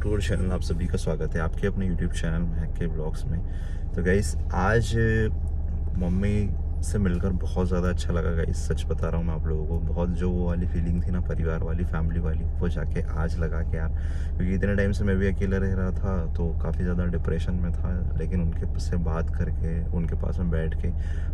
Tour channel आप सभी का स्वागत है आपके अपने यूट्यूब चैनल महक के ब्लॉग्स में। तो गाइस आज मम्मी से मिलकर बहुत ज़्यादा अच्छा लगा गाइस, सच बता रहा हूँ मैं आप लोगों को। बहुत जो वो वाली फीलिंग थी ना, परिवार वाली, फैमिली वाली, वो जाके आज लगा कि यार, क्योंकि इतने टाइम से मैं भी अकेला रह रहा था तो काफ़ी ज़्यादा डिप्रेशन में था। लेकिन उनके से बात करके, उनके पास में बैठ के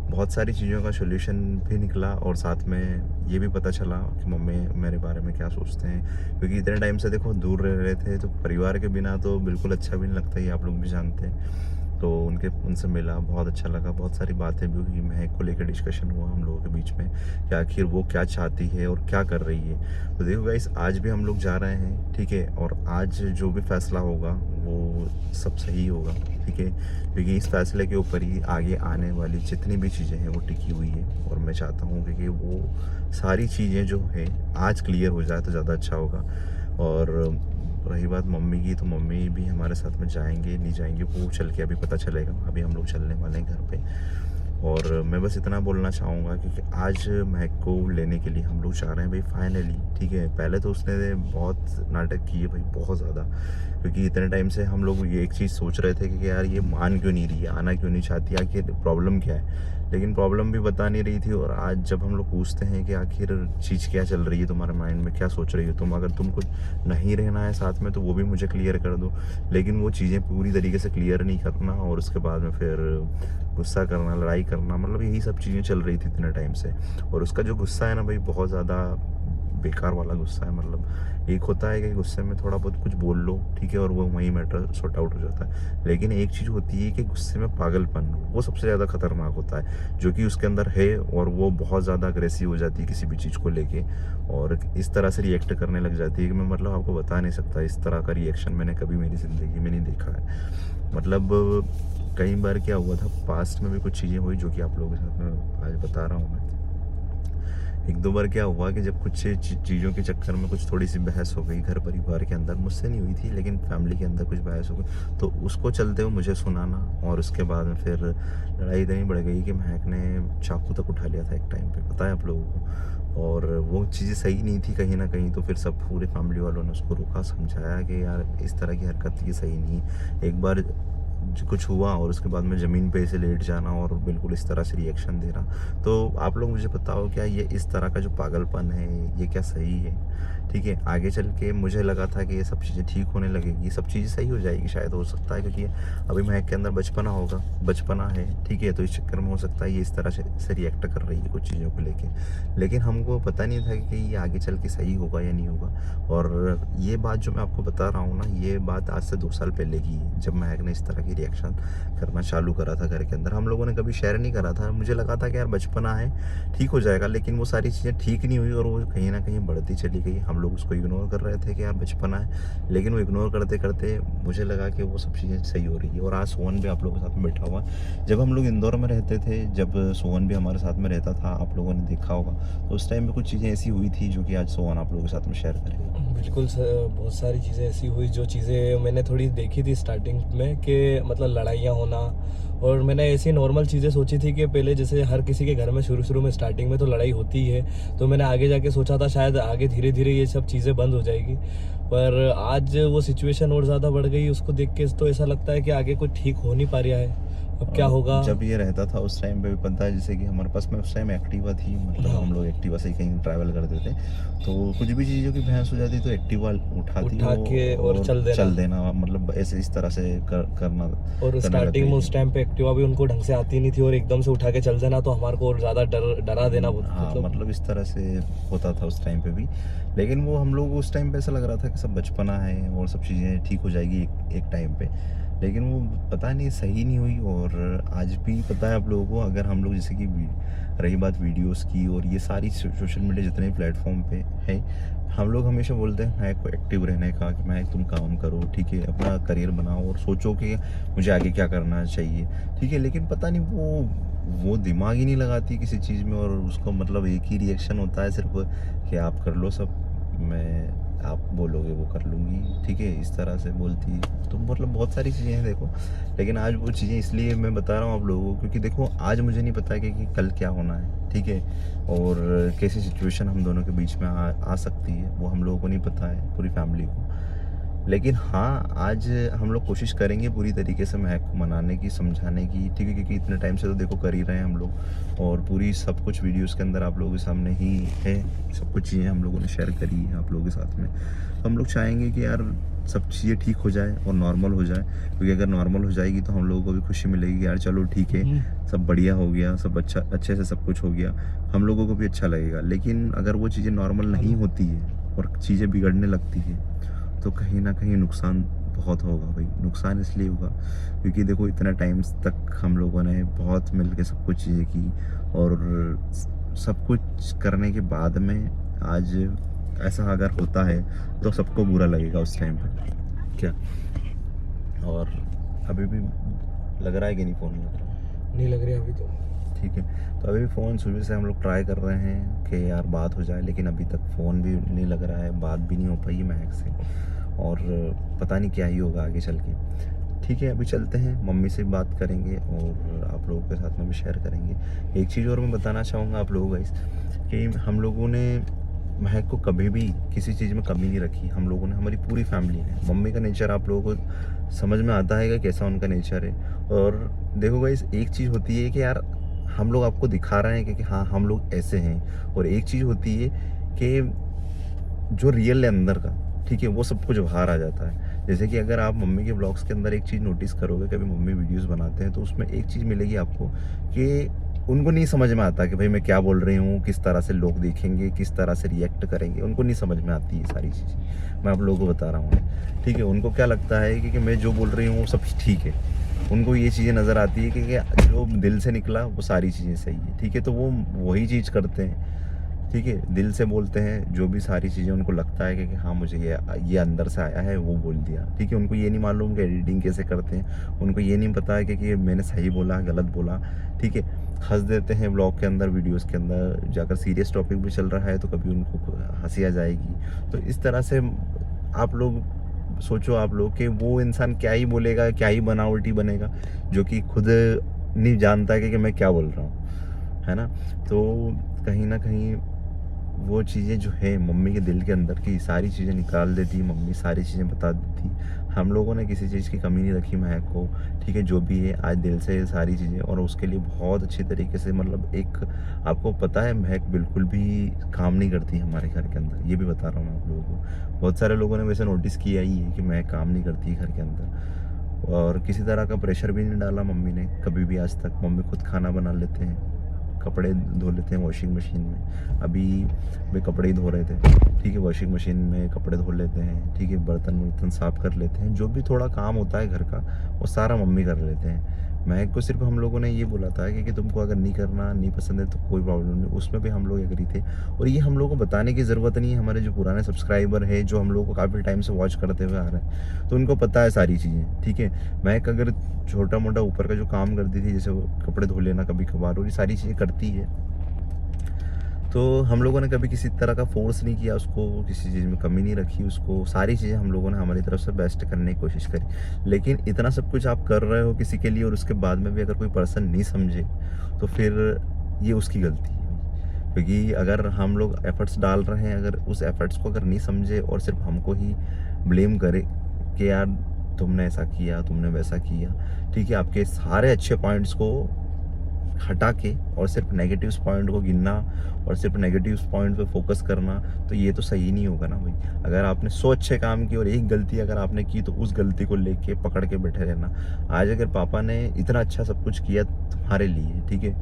बहुत सारी चीज़ों का सोल्यूशन भी निकला, और साथ में ये भी पता चला कि मम्मी मेरे बारे में क्या सोचते हैं। क्योंकि इतने टाइम से देखो दूर रह रहे थे तो परिवार के बिना तो बिल्कुल अच्छा भी नहीं लगता, ये आप लोग भी जानते हैं। तो उनसे मिला, बहुत अच्छा लगा। बहुत सारी बातें भी हुई, महक को लेकर डिस्कशन हुआ हम लोगों के बीच में कि आखिर वो क्या चाहती है और क्या कर रही है। तो देखो गाइस, आज भी हम लोग जा रहे हैं, ठीक है। और आज जो भी फैसला होगा वो सब सही होगा, ठीक है। क्योंकि इस फैसले के ऊपर ही आगे आने वाली जितनी भी चीज़ें हैं वो टिकी हुई है। और मैं चाहता हूँ कि वो सारी चीज़ें जो है आज क्लियर हो जाए तो ज़्यादा अच्छा होगा। और रही बात मम्मी की, तो मम्मी भी हमारे साथ में जाएंगे नहीं जाएंगे वो चल के अभी पता चलेगा। अभी हम लोग चलने वाले हैं घर पे। और मैं बस इतना बोलना चाहूँगा कि आज महक को लेने के लिए हम लोग जा रहे हैं भाई, फाइनली, ठीक है। पहले तो उसने बहुत नाटक किए भाई, बहुत ज़्यादा। क्योंकि इतने टाइम से हम लोग ये एक चीज़ सोच रहे थे कि यार ये मान क्यों नहीं रही है, आना क्यों नहीं चाहती, आखिर प्रॉब्लम क्या है। लेकिन प्रॉब्लम भी बता नहीं रही थी। और आज जब हम लोग पूछते हैं कि आखिर चीज़ क्या चल रही है तुम्हारे माइंड में, क्या सोच रही हो तुम, अगर तुमको नहीं रहना है साथ में तो वो भी मुझे क्लियर कर दो। लेकिन वो चीज़ें पूरी तरीके से क्लियर नहीं करना, और उसके बाद में फिर गुस्सा करना, लड़ाई करना, मतलब यही सब चीज़ें चल रही थी इतने टाइम से। और उसका जो गुस्सा है ना भाई, बहुत ज़्यादा बेकार वाला गुस्सा है। मतलब एक होता है कि गुस्से में थोड़ा बहुत कुछ बोल लो, ठीक है, और वो वही मैटर सॉर्ट आउट हो जाता है। लेकिन एक चीज़ होती है कि गुस्से में पागलपन, वो सबसे ज़्यादा खतरनाक होता है, जो कि उसके अंदर है। और वो बहुत ज़्यादा अग्रेसिव हो जाती है किसी भी चीज़ को लेके, और इस तरह से रिएक्ट करने लग जाती है कि मैं मतलब आपको बता नहीं सकता। इस तरह का रिएक्शन मैंने कभी मेरी ज़िंदगी में नहीं देखा है। मतलब कई बार क्या हुआ था, पास्ट में भी कुछ चीज़ें हुई जो कि आप लोगों के साथ में आज बता रहा हूँ मैं। एक दो बार क्या हुआ कि जब कुछ चीज़ों के चक्कर में कुछ थोड़ी सी बहस हो गई घर परिवार के अंदर, मुझसे नहीं हुई थी लेकिन फैमिली के अंदर कुछ बहस हो गई, तो उसको चलते हुए मुझे सुनाना, और उसके बाद में फिर लड़ाई इतनी बढ़ गई कि महक ने चाकू तक उठा लिया था एक टाइम पे, पता है आप लोगों को। और वो चीज़ें सही नहीं थी कहीं ना कहीं। तो फिर सब पूरे फैमिली वालों ने उसको रोका, समझाया कि यार इस तरह की हरकत ये सही नहीं। एक बार कुछ हुआ और उसके बाद में ज़मीन पे ऐसे लेट जाना और बिल्कुल इस तरह से रिएक्शन देना। तो आप लोग मुझे बताओ, क्या ये इस तरह का जो पागलपन है ये क्या सही है? ठीक है, आगे चल के मुझे लगा था कि ये सब चीज़ें ठीक होने लगेगी, ये सब चीज़ें सही हो जाएगी, शायद हो सकता है, क्योंकि अभी महक के अंदर बचपना होगा, बचपना है, ठीक है। तो इस चक्कर में हो सकता है ये इस तरह से रिएक्ट कर रही है कुछ चीज़ों को लेके। लेकिन हमको पता नहीं था कि ये आगे चल के सही होगा या नहीं होगा। और ये बात जो मैं आपको बता रहा हूँ ना, ये बात आज से 2 साल पहले की है, जब महक ने इस तरह की रिएक्शन करना चालू करा था घर के अंदर। हम लोगों ने कभी शेयर नहीं करा था, मुझे लगा था कि यार बचपना है, ठीक हो जाएगा। लेकिन वो सारी चीज़ें ठीक नहीं हुई, और वो कहीं ना कहीं बढ़ती चली गई। हम लोग उसको इग्नोर कर रहे थे कि यार बचपना है, लेकिन वो इग्नोर करते करते मुझे लगा कि वो सब चीज़ें सही हो रही है। और आज सोहन भी आप लोगों के साथ में बैठा हुआ। जब हम लोग इंदौर में रहते थे, जब सोहन भी हमारे साथ में रहता था, आप लोगों ने देखा होगा, तो उस टाइम पे कुछ चीज़ें ऐसी हुई थी जो कि आज सोहन आप लोगों के साथ में शेयर करेगा। बिल्कुल सर, बहुत सारी चीज़ें ऐसी हुई जो चीज़ें मैंने थोड़ी देखी थी स्टार्टिंग में, कि मतलब लड़ाइयाँ होना। और मैंने ऐसी नॉर्मल चीज़ें सोची थी कि पहले जैसे हर किसी के घर में शुरू शुरू में स्टार्टिंग में तो लड़ाई होती ही है, तो मैंने आगे जाके सोचा था शायद आगे धीरे धीरे ये सब चीज़ें बंद हो जाएगी। पर आज वो सिचुएशन और ज़्यादा बढ़ गई, उसको देख के तो ऐसा लगता है कि आगे कुछ ठीक हो नहीं पा रहा है। अब क्या होगा। जब ये रहता था उस टाइम पे भी पता है, जैसे कि हमारे पास में उस टाइम एक्टिवा थी, मतलब हाँ, हम लोग एक्टिवा से ही कहीं ट्रैवल करते थे। तो कुछ भी चीज़ों की बहस हो जाती तो एक्टिवा उठाती उठा वो के और और चल देना। चल देना, मतलब ऐसे इस तरह से करना और करने लग स्टार्टिंग गई में थी। उस टाइम पे एक्टिवा भी उनको ढंग से आती नहीं थी, और एकदम से उठा के चल देना तो हमारे को और ज़्यादा डरा देना हाँ, मतलब। मतलब इस तरह से होता था उस टाइम पे भी। लेकिन वो हम लोग उस टाइम पे ऐसा लग रहा था कि सब बचपना है और सब चीज़ें ठीक हो जाएगी एक टाइम पे। लेकिन वो पता नहीं सही नहीं हुई। और आज भी पता है आप लोगों को, अगर हम लोग जैसे कि रही बात वीडियोस की और ये सारी सोशल मीडिया जितने प्लेटफॉर्म पे है, हम लोग हमेशा बोलते हैं महक को एक्टिव रहने का, कि महक तुम काम करो, ठीक है, अपना करियर बनाओ और सोचो कि मुझे आगे क्या करना चाहिए, ठीक है। लेकिन पता नहीं वो दिमाग ही नहीं लगाती किसी चीज़ में, और उसको मतलब एक ही रिएक्शन होता है सिर्फ कि आप कर लो सब, मैं आप बोलोगे वो कर लूँगी, ठीक है, इस तरह से बोलती है। तो मतलब बहुत सारी चीज़ें हैं देखो। लेकिन आज वो चीज़ें इसलिए मैं बता रहा हूँ आप लोगों को, क्योंकि देखो आज मुझे नहीं पता कि कल क्या होना है, ठीक है। और कैसी सिचुएशन हम दोनों के बीच में आ सकती है, वो हम लोगों को नहीं पता है, पूरी फैमिली को। लेकिन हाँ, आज हम लोग कोशिश करेंगे पूरी तरीके से महक को मनाने की, समझाने की, ठीक है, क्योंकि इतने टाइम से तो देखो कर ही रहे हैं हम लोग, और पूरी सब कुछ वीडियोस के अंदर आप लोगों के सामने ही है, सब कुछ चीज़ें हम लोगों ने शेयर करी है आप लोगों के साथ में। तो हम लोग चाहेंगे कि यार सब चीज़ें ठीक हो जाए और नॉर्मल हो जाए, क्योंकि अगर नॉर्मल हो जाएगी तो हम लोगों को भी खुशी मिलेगी कि यार चलो ठीक है, सब बढ़िया हो गया, सब अच्छा अच्छे से सब कुछ हो गया, हम लोगों को भी अच्छा लगेगा। लेकिन अगर वो चीज़ें नॉर्मल नहीं होती है और चीज़ें बिगड़ने लगती है, तो कहीं ना कहीं नुकसान बहुत होगा भाई। नुकसान इसलिए होगा क्योंकि देखो इतना टाइम तक हम लोगों ने बहुत मिल के सब कुछ चीज़ें की, और सब कुछ करने के बाद में आज ऐसा अगर होता है तो सबको बुरा लगेगा उस टाइम पे, क्या? और अभी भी लग रहा है कि नहीं फ़ोन लग रहा है? नहीं लग रही अभी तो। ठीक है, तो अभी भी फ़ोन सुबह से हम लोग ट्राई कर रहे हैं कि यार बात हो जाए, लेकिन अभी तक फ़ोन भी नहीं लग रहा है, बात भी नहीं हो पाई है महक से, और पता नहीं क्या ही होगा आगे चल के। ठीक है, अभी चलते हैं, मम्मी से बात करेंगे और आप लोगों के साथ में भी शेयर करेंगे। एक चीज़ और मैं बताना चाहूँगा आप लोगों गाइस कि हम लोगों ने महक को कभी भी किसी चीज़ में कमी नहीं रखी। हम लोगों ने, हमारी पूरी फैमिली ने, मम्मी का नेचर आप लोगों को समझ में आता है कि कैसा उनका नेचर है। और देखो गाइस, एक चीज़ होती है कि यार हम लोग आपको दिखा रहे हैं कि हाँ हम लोग ऐसे हैं, और एक चीज़ होती है कि जो रियल है अंदर का, ठीक है, वो सब कुछ बाहर आ जाता है। जैसे कि अगर आप मम्मी के ब्लॉग्स के अंदर एक चीज़ नोटिस करोगे, कभी मम्मी वीडियोस बनाते हैं तो उसमें एक चीज़ मिलेगी आपको कि उनको नहीं समझ में आता कि भाई मैं क्या बोल रही हूँ, किस तरह से लोग देखेंगे, किस तरह से रिएक्ट करेंगे, उनको नहीं समझ में आती है सारी चीज़ें। मैं आप लोगों को बता रहा हूँ, ठीक है। उनको क्या लगता है कि मैं जो बोल रही हूँ वो सब ठीक है। उनको ये चीज़ें नज़र आती है कि जो दिल से निकला वो सारी चीज़ें सही है, ठीक है। तो वो वही चीज़ करते हैं, ठीक है, दिल से बोलते हैं, जो भी सारी चीज़ें उनको लगता है कि हाँ मुझे ये अंदर से आया है वो बोल दिया, ठीक है। उनको ये नहीं मालूम कि एडिटिंग कैसे करते हैं, उनको ये नहीं पता है कि मैंने सही बोला गलत बोला, ठीक है। हंस देते हैं ब्लॉग के अंदर, वीडियोस के अंदर जाकर सीरियस टॉपिक भी चल रहा है तो कभी उनको हंसी आ जाएगी। तो इस तरह से आप लोग सोचो, आप लोग कि वो इंसान क्या ही बोलेगा, क्या ही बनावटी बनेगा, जो कि खुद नहीं जानता है कि मैं क्या बोल रहा हूँ, है ना। तो कहीं ना कहीं वो चीज़ें जो है मम्मी के दिल के अंदर की सारी चीज़ें निकाल देती, मम्मी सारी चीज़ें बता देती। हम लोगों ने किसी चीज़ की कमी नहीं रखी महक को, ठीक है। जो भी है आज दिल से सारी चीज़ें, और उसके लिए बहुत अच्छी तरीके से, मतलब एक आपको पता है महक बिल्कुल भी काम नहीं करती हमारे घर के अंदर, ये भी बता रहा हूँ मैं आप लोगों को। बहुत सारे लोगों ने वैसे नोटिस किया ही है कि महक काम नहीं करती घर के अंदर, और किसी तरह का प्रेशर भी नहीं डाला मम्मी ने कभी भी आज तक। मम्मी खुद खाना बना लेते हैं, कपड़े धो लेते हैं वॉशिंग मशीन में। अभी वे कपड़े ही धो रहे थे, ठीक है, वॉशिंग मशीन में कपड़े धो लेते हैं, ठीक है। बर्तन वर्तन साफ़ कर लेते हैं, जो भी थोड़ा काम होता है घर का वो सारा मम्मी कर लेते हैं। महक को सिर्फ हम लोगों ने ये बोला था कि तुमको अगर नहीं करना, नहीं पसंद है तो कोई प्रॉब्लम नहीं, उसमें भी हम लोग एग्री थे। और ये हम लोगों को बताने की ज़रूरत नहीं है, हमारे जो पुराने सब्सक्राइबर है, जो हम लोगों को काफ़ी टाइम से वॉच करते हुए आ रहे हैं, तो उनको पता है सारी चीज़ें, ठीक है। महक अगर छोटा मोटा ऊपर का जो काम करती थी, जैसे वो कपड़े धो लेना कभी कभार, और ये सारी चीज़ें करती है, तो हम लोगों ने कभी किसी तरह का फोर्स नहीं किया उसको, किसी चीज़ में कमी नहीं रखी उसको। सारी चीज़ें हम लोगों ने हमारी तरफ से बेस्ट करने की कोशिश करी। लेकिन इतना सब कुछ आप कर रहे हो किसी के लिए, और उसके बाद में भी अगर कोई पर्सन नहीं समझे तो फिर ये उसकी गलती है। क्योंकि अगर हम लोग एफर्ट्स डाल रहे हैं, अगर उस एफर्ट्स को अगर नहीं समझे और सिर्फ हमको ही ब्लेम करे कि यार तुमने ऐसा किया, तुमने वैसा किया, ठीक है, आपके सारे अच्छे पॉइंट्स को हटा के और सिर्फ नेगेटिव्स पॉइंट को गिनना और सिर्फ नेगेटिव्स पॉइंट पे फोकस करना, तो ये तो सही नहीं होगा ना भाई। अगर आपने 100 अच्छे काम किए और एक गलती अगर आपने की, तो उस गलती को लेके पकड़ के बैठे रहना। आज अगर पापा ने इतना अच्छा सब कुछ किया तुम्हारे लिए, ठीक है,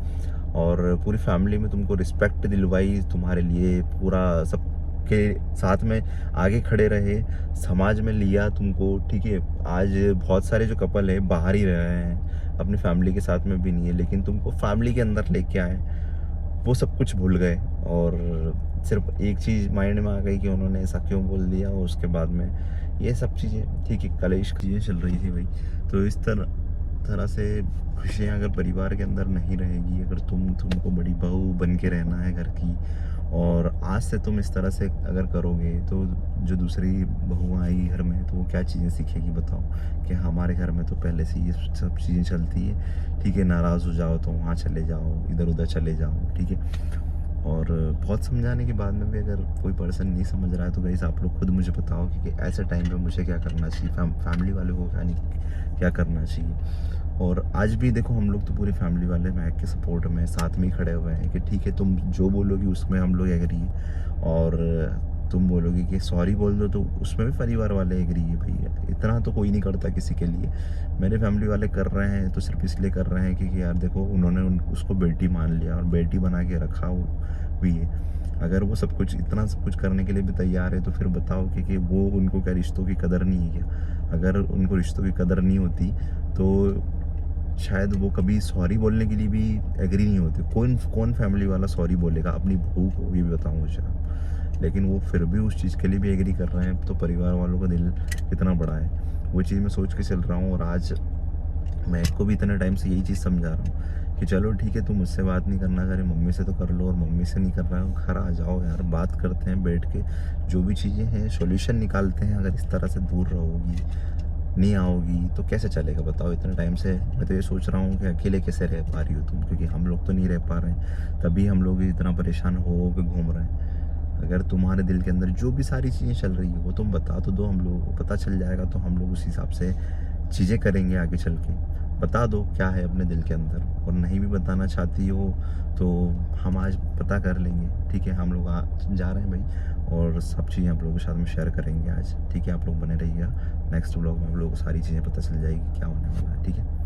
और पूरी फैमिली में तुमको रिस्पेक्ट दिलवाई, तुम्हारे लिए पूरा सब के साथ में आगे खड़े रहे, समाज में लिया तुमको, ठीक है। आज बहुत सारे जो कपल है बाहर ही रह रहे हैं, अपनी फैमिली के साथ में भी नहीं है, लेकिन तुमको फैमिली के अंदर लेके आए, वो सब कुछ भूल गए, और सिर्फ एक चीज़ माइंड में आ गई कि उन्होंने ऐसा क्यों बोल दिया, और उसके बाद में ये सब चीज़ें, ठीक है, कलेश चीज़ें चल रही थी भाई। तो इस तरह से खुशियाँ अगर परिवार के अंदर नहीं रहेगी, अगर तुमको बड़ी बहू बन के रहना है घर की, और आज से तुम इस तरह से अगर करोगे, तो जो दूसरी बहुआँ आई घर में, तो वो क्या चीज़ें सीखेगी बताओ। कि हमारे घर में तो पहले से ये सब चीज़ें चलती है, ठीक है, नाराज़ हो जाओ तो वहाँ चले जाओ, इधर उधर चले जाओ, ठीक है। और बहुत समझाने के बाद में भी अगर कोई पर्सन नहीं समझ रहा है तो गाइस आप लोग खुद मुझे बताओ कि ऐसे टाइम पे मुझे क्या करना चाहिए, फैमिली वाले को क्या करना चाहिए। और आज भी देखो हम लोग तो पूरी फैमिली वाले महक के सपोर्ट में साथ में ही खड़े हुए हैं कि ठीक है तुम जो बोलोगी उसमें हम लोग एग्री, और तुम बोलोगे कि सॉरी बोल दो तो उसमें भी परिवार वाले एग्री है। भैया इतना तो कोई नहीं करता किसी के लिए, मेरे फैमिली वाले कर रहे हैं तो सिर्फ इसलिए कर रहे हैं कि यार देखो उन्होंने उसको बेटी मान लिया और बेटी बना के रखा भी है। अगर वो सब कुछ इतना सब कुछ करने के लिए भी तैयार है तो फिर बताओ कि वो उनको क्या रिश्तों की कदर नहीं है क्या? अगर उनको रिश्तों की कदर नहीं होती तो शायद वो कभी सॉरी बोलने के लिए भी एग्री नहीं होते। कौन कौन फैमिली वाला सॉरी बोलेगा अपनी बहू को, ये भी बताऊँ मुझे आप। लेकिन वो फिर भी उस चीज़ के लिए भी एग्री कर रहे हैं, तो परिवार वालों का दिल कितना बड़ा है, वो चीज़ मैं सोच के चल रहा हूँ। और आज मैं इसको भी इतने टाइम से यही चीज़ समझा रहा हूँ कि चलो ठीक है तुम मुझसे बात नहीं करना चाह रहे, मम्मी से तो कर लो, और मम्मी से नहीं कर रहा हो घर आ जाओ यार, बात करते हैं बैठ के, जो भी चीज़ें हैं सॉल्यूशन निकालते हैं। अगर इस तरह से दूर रहोगी नहीं आओगी तो कैसे चलेगा बताओ। इतने टाइम से मैं तो ये सोच रहा हूँ कि अकेले कैसे रह पा रही हो तुम, क्योंकि हम लोग तो नहीं रह पा रहे हैं, तभी हम लोग इतना परेशान हो के घूम रहे हैं। अगर तुम्हारे दिल के अंदर जो भी सारी चीज़ें चल रही है वो तुम बता तो दो, हम लोगों को पता चल जाएगा, तो हम लोग उस हिसाब से चीज़ें करेंगे आगे चल के। बता दो क्या है अपने दिल के अंदर, और नहीं भी बताना चाहती हो तो हम आज पता कर लेंगे, ठीक है। हम लोग आज जा रहे हैं भाई, और सब चीज़ें आप लोगों के साथ में शेयर करेंगे आज, ठीक है। आप लोग बने रहिएगा, नेक्स्ट व्लॉग में आप लोगों को सारी चीज़ें पता चल जाएगी क्या होने वाला है, ठीक है।